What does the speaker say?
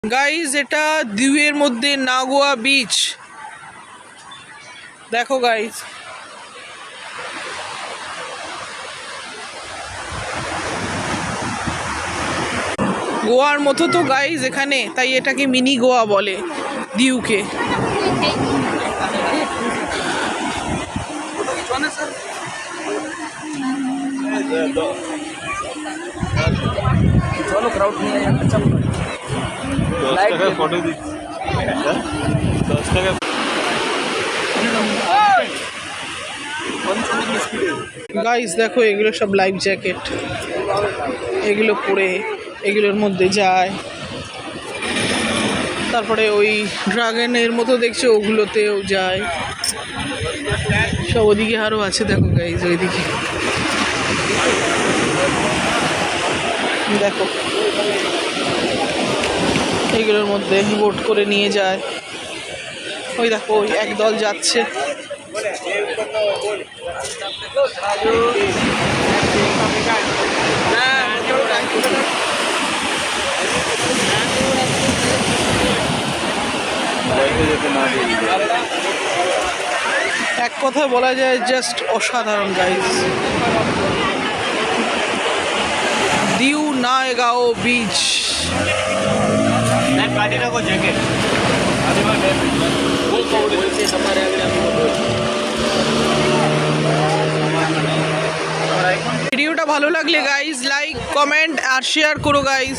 Guys এটা দিউয়ের মধ্যে Nagoya beach. দেখো গাইজ, গোয়ার মতো তো গাইজ এখানে, তাই এটাকে মিনি গোয়া বলে দিউকে। चलो क्राउड नहीं है अच्छा लाइक फोटो दी 10 টাকা। গাইজ দেখো, এগুলো সব লাইফ জ্যাকেট, এগুলো পরে এগুলোর মধ্যে যায়। তারপরে ওই ড্রাগনের মতো দেখছো, ওগুলোতেও যায় সব। ওদিকে আরও আছে, দেখো গাইজ ওইদিকে দেখো, এগুলোর মধ্যে বোট করে নিয়ে যায়। ওই দেখো, ওই একদল যাচ্ছে। এক কথায় বলা যায় জাস্ট অসাধারণ গাইজ। দিউ নায়গাঁও বিচ। ভিডিওটা ভালো লাগলে গাইজ লাইক, কমেন্ট আর শেয়ার করো গাইজ।